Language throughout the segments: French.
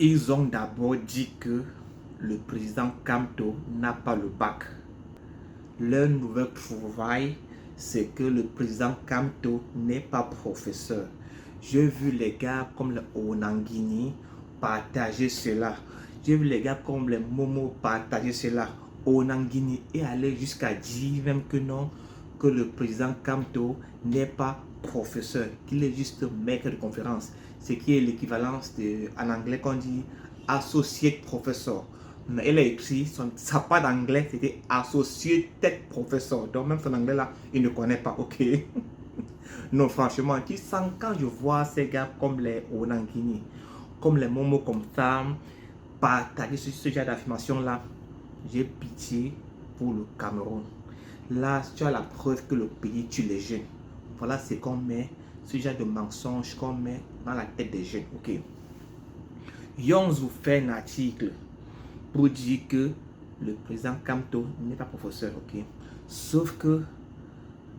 Ils ont d'abord dit que le président Kamto n'a pas le bac. Leur nouvelle trouvaille, c'est que le président Kamto n'est pas professeur. J'ai vu les gars comme le Onangini partager cela. J'ai vu les gars comme les Momo partager cela. Onangini est allé jusqu'à dire même que non, que le président Kamto n'est pas professeur, qu'il est juste maître de conférence. Ce qui est l'équivalence en anglais qu'on dit associate professor. Mais elle a écrit, sa part d'anglais, c'était associated professor. Donc même son anglais là, il ne connaît pas, ok. Non, franchement, tu sens quand je vois ces gars comme les Onangini, comme les Momo comme ça, partager ce genre d'affirmation là, j'ai pitié pour le Cameroun. Là, tu as la preuve que le pays tue les jeunes. Voilà ce qu'on met, ce genre de mensonge qu'on met dans la tête des jeunes, ok. Young vous fait un article pour dire que le président Kamto n'est pas professeur, ok. Sauf que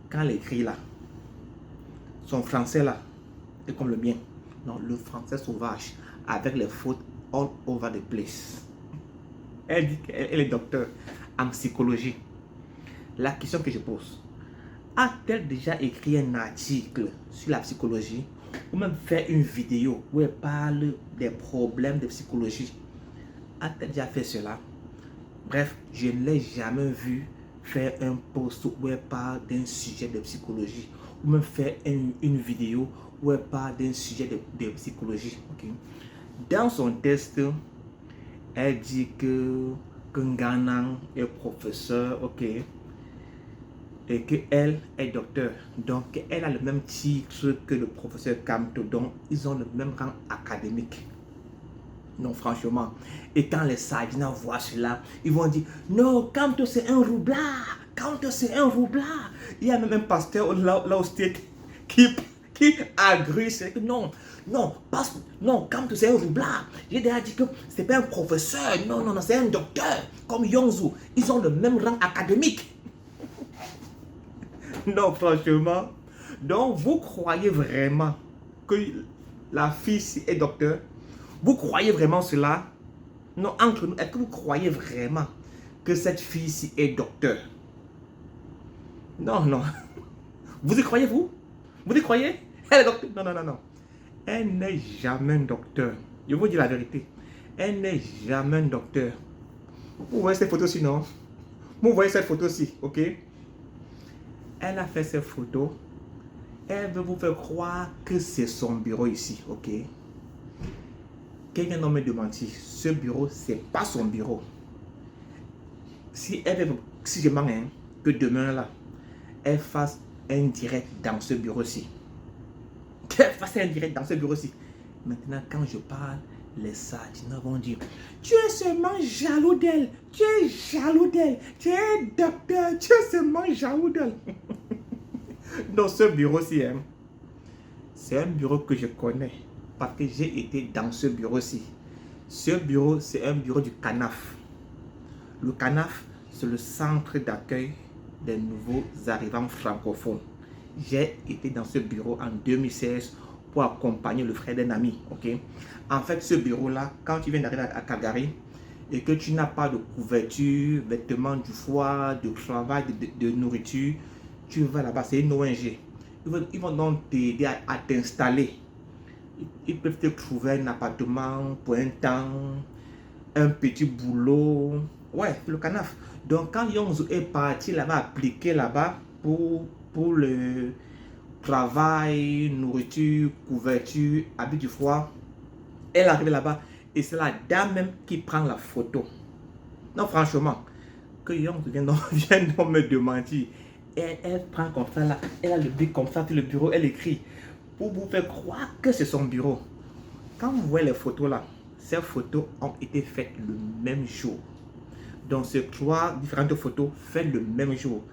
quand il écrit là, son français là est comme le mien. Non, le français sauvage avec les fautes all over the place. Elle dit qu'elle est docteur en psychologie. La question que je pose, a-t-elle déjà écrit un article sur la psychologie ou même fait une vidéo où elle parle des problèmes de psychologie? A-t-elle déjà fait cela? Bref, je ne l'ai jamais vu faire un post où elle parle d'un sujet de psychologie ou même faire une vidéo où elle parle d'un sujet de psychologie. Okay? Dans son texte, elle dit que Nganang est professeur, ok, et qu'elle est docteur. Donc, elle a le même titre que le professeur Kamto. Donc, ils ont le même rang académique. Non, franchement. Et quand les Sardines voient cela, ils vont dire, non, Kamto c'est un roublard. Kamto c'est un roublard. Il y a même un pasteur là au state qui agree. C'est que non, non, Kamto c'est un roublard. J'ai déjà dit que c'est pas un professeur. Non, non, non, c'est un docteur. Comme Yongzu. Ils ont le même rang académique. Non, franchement. Donc, vous croyez vraiment que la fille est docteur? Vous croyez vraiment cela? Non, entre nous, est-ce que vous croyez vraiment que cette fille-ci est docteur? Non, non. Vous y croyez, vous? Vous y croyez? Elle est docteur? Non, non, non, non. Elle n'est jamais un docteur. Je vous dis la vérité. Elle n'est jamais un docteur. Vous voyez cette photo-ci, non? Vous voyez cette photo-ci, ok? Elle a fait cette photo. Elle veut vous faire croire que c'est son bureau ici, ok? Quelqu'un me démentir. Ce bureau, c'est pas son bureau. Si je mens, hein, que demain là, elle fasse un direct dans ce bureau-ci. Qu'elle fasse un direct dans ce bureau-ci. Maintenant, quand je parle, les Sardines vont dire, tu es seulement jaloux d'elle. Tu es jaloux d'elle. Tu es docteur. Tu es seulement jaloux d'elle. Dans ce bureau-ci, hein, c'est un bureau que je connais. Parce que j'ai été dans ce bureau-ci. Ce bureau, c'est un bureau du CANAF. Le CANAF, c'est le centre d'accueil des nouveaux arrivants francophones. J'ai été dans ce bureau en 2016 pour accompagner le frère d'un ami. Okay? En fait, ce bureau-là, quand tu viens d'arriver à Calgary et que tu n'as pas de couverture, vêtements du foie, de travail, de nourriture, tu vas là-bas, c'est une ONG. Ils vont donc t'aider à t'installer. Ils peuvent te trouver un appartement pour un temps, un petit boulot. Ouais, le CANAF. Donc, quand Yongzu est parti là-bas, appliqué là-bas pour le travail, nourriture, couverture, habit du froid, elle arrive là-bas et c'est la dame même qui prend la photo. Non, franchement, que Yongzu vient donc me démentir. Elle prend comme ça là, elle a le bic comme ça sur le bureau, elle écrit pour vous faire croire que c'est son bureau. Quand vous voyez les photos là, ces photos ont été faites le même jour. Donc, ces trois différentes photos faites le même jour.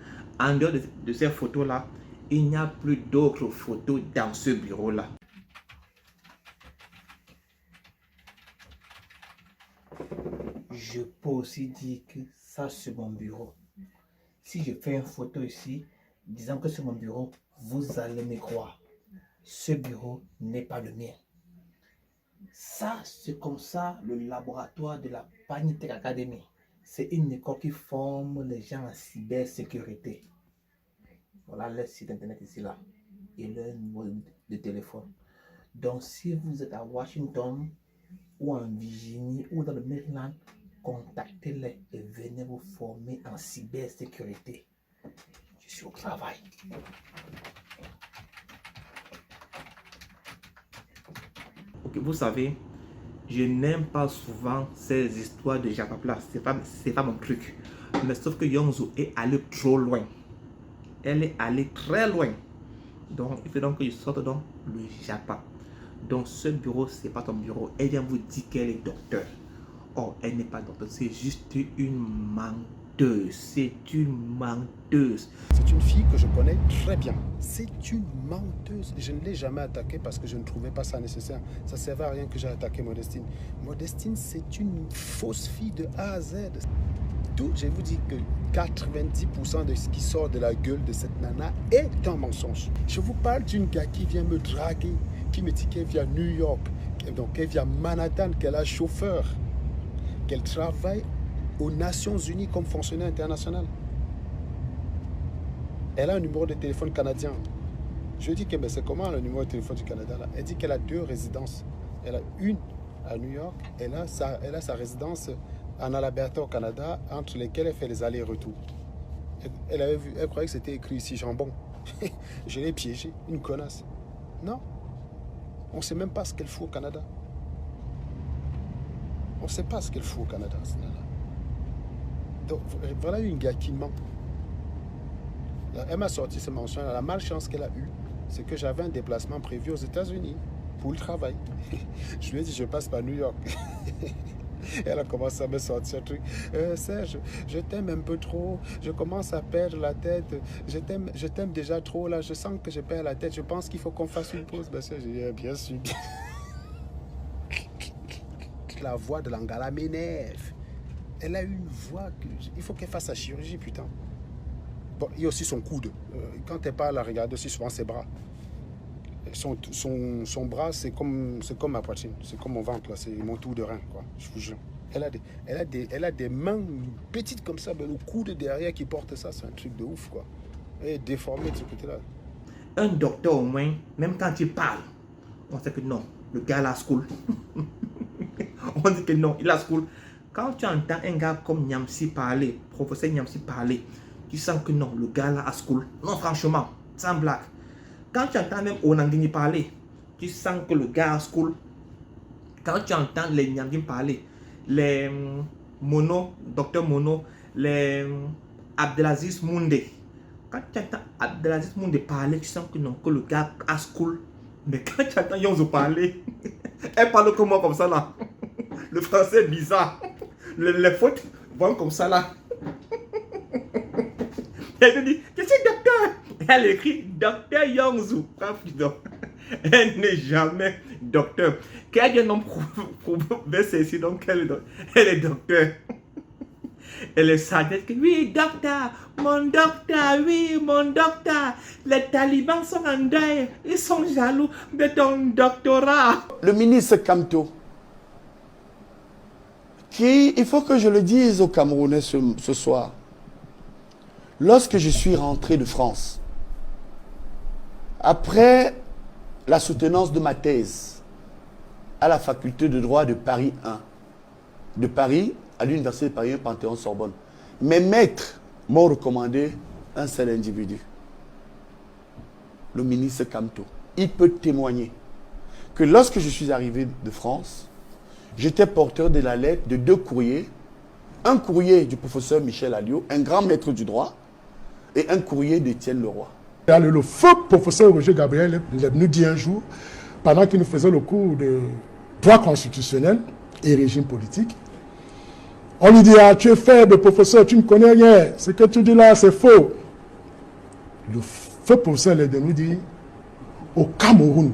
En dehors de ces photos-là, il n'y a plus d'autres photos dans ce bureau-là. Je peux aussi dire que ça, c'est mon bureau. Si je fais une photo ici, disant que c'est mon bureau, vous allez me croire. Ce bureau n'est pas le mien. Ça, c'est comme ça le laboratoire de la Panitech Academy. C'est une école qui forme les gens en cybersécurité. Voilà le site internet ici là et le numéro de téléphone. Donc si vous êtes à Washington ou en Virginie ou dans le Maryland, contactez-les et venez vous former en cybersécurité. Je suis au travail. Ok, vous savez, je n'aime pas souvent ces histoires de Japapla. C'est pas mon truc. Mais sauf que Yongzhou est allé trop loin. Elle est allée très loin. Donc, il faut donc que je sorte donc le Japa. Donc, ce bureau, c'est pas ton bureau. Elle vient vous dire qu'elle est docteur. Oh, elle n'est pas docteur. C'est juste une menteuse. C'est une menteuse. C'est une fille que je connais très bien. C'est une menteuse. Je ne l'ai jamais attaquée parce que je ne trouvais pas ça nécessaire. Ça ne servait à rien que j'ai attaqué Modestine. Modestine, c'est une fausse fille de A à Z. Tout, je vous dis que 90% de ce qui sort de la gueule de cette nana est un mensonge. Je vous parle d'une gars qui vient me draguer, qui me dit qu'elle vient à New York, donc elle vient à Manhattan, qu'elle a chauffeur, qu'elle travaille aux Nations Unies comme fonctionnaire international. Elle a un numéro de téléphone canadien. Je lui dis que c'est comment le numéro de téléphone du Canada là? Elle dit qu'elle a 2 résidences. Elle a une à New York, elle a sa résidence en Alberta au Canada, entre lesquelles elle fait les allers-retours. Elle croyait que c'était écrit ici jambon. Je l'ai piégée, une connasse. Non, on ne sait même pas ce qu'elle fout au Canada. On ne sait pas ce qu'elle fout au Canada, ce nana. Donc voilà une gars qui ment. Elle m'a sorti ce mention. La malchance qu'elle a eue, c'est que j'avais un déplacement prévu aux États-Unis pour le travail. Je lui ai dit, je passe par New York. Elle a commencé à me sortir un truc. Serge, je t'aime un peu trop. Je commence à perdre la tête. Je t'aime déjà trop là. Je sens que je perds la tête. Je pense qu'il faut qu'on fasse une pause. Ben, j'ai dit, bien sûr. La voix de l'Angala m'énerve. Elle a une voix que... Il faut qu'elle fasse sa chirurgie, putain. Bon, il y a aussi son coude. Quand elle parle, elle regarde aussi souvent ses bras. Son bras, c'est comme ma poitrine. C'est comme mon ventre, là. C'est mon tour de rein, quoi. Je vous jure. Elle a des mains petites comme ça, mais le coude derrière qui porte ça, c'est un truc de ouf, quoi. Elle est déformée de ce côté-là. Un docteur, au moins, même quand il parle, on sait que non, le gars a school. On dit que non, il a school. Quand tu entends un gars comme Nyamsi parler, professeur Nyamsi parler, tu sens que non, le gars là a school. Non, franchement, sans blague. Quand tu entends même Onangini parler, tu sens que le gars a school. Quand tu entends les Nyamgin parler, les Mono, Docteur Mono, les Abdelaziz Moundé, quand tu entends Abdelaziz Moundé parler, tu sens que non, que le gars a school. Mais quand tu entends Yonzo parler, elle parle comme moi comme ça là. Le français est bizarre. Les fautes vont comme ça là. Elle te dit, je suis docteur. Elle écrit docteur Yongzhou. Elle n'est jamais docteur. Quel est nom prouvé ceci, donc elle est docteur. Elle est sage. Oui, docteur, oui, mon docteur. Les talibans sont en deuil. Ils sont jaloux de ton doctorat. Le ministre Kamto, il faut que je le dise aux Camerounais ce soir. Lorsque je suis rentré de France, après la soutenance de ma thèse à la faculté de droit de Paris 1, de Paris à l'université de Paris 1 Panthéon-Sorbonne, mes maîtres m'ont recommandé un seul individu, le ministre Kamto. Il peut témoigner que lorsque je suis arrivé de France, j'étais porteur de la lettre de 2 courriers, un courrier du professeur Michel Alliot, un grand maître du droit, et un courrier d'Étienne Leroy. Le feu professeur Roger Gabriel nous dit un jour, pendant qu'il nous faisait le cours de droit constitutionnel et régime politique, on lui dit, ah, tu es faible professeur, tu ne connais rien, ce que tu dis là c'est faux. Le feu professeur nous dit, au Cameroun,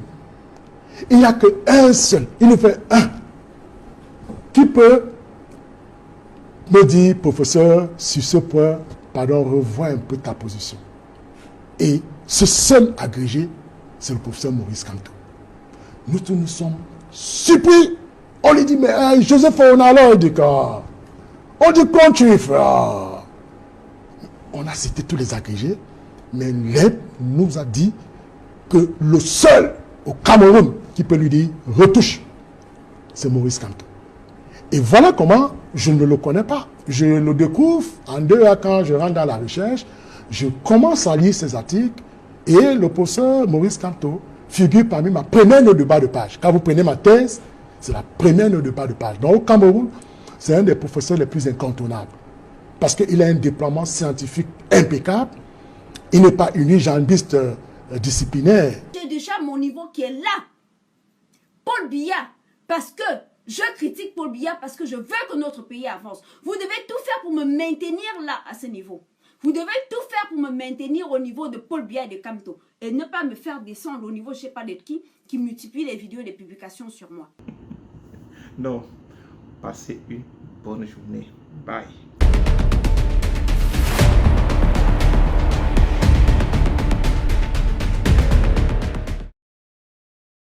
il n'y a qu'un seul, il nous fait un, qui peut me dire, professeur, sur ce point, pardon, revois un peu ta position. Et ce seul agrégé, c'est le professeur Maurice Kamto. Nous tous, nous sommes surpris. On lui dit, mais Joseph, on a alors, il dit quoi? On dit, quand tu feras. On a cité tous les agrégés, mais l'EP nous a dit que le seul au Cameroun qui peut lui dire retouche, c'est Maurice Kamto. Et voilà comment je ne le connais pas. Je le découvre en 2 ans quand je rentre dans la recherche. Je commence à lire ses articles et le professeur Maurice Kamto figure parmi ma première note de bas de page. Quand vous prenez ma thèse, c'est la première note de bas de page. Donc au Cameroun, c'est un des professeurs les plus incontournables. Parce qu'il a un déploiement scientifique impeccable. Il n'est pas unijambiste disciplinaire. J'ai déjà mon niveau qui est là. Paul Biya, parce que je critique Paul Biya, parce que je veux que notre pays avance. Vous devez tout faire pour me maintenir là, à ce niveau. Vous devez tout faire pour me maintenir au niveau de Paul Biya et de Kamto. Et ne pas me faire descendre au niveau, je ne sais pas de qui multiplie les vidéos et les publications sur moi. Non, passez une bonne journée. Bye.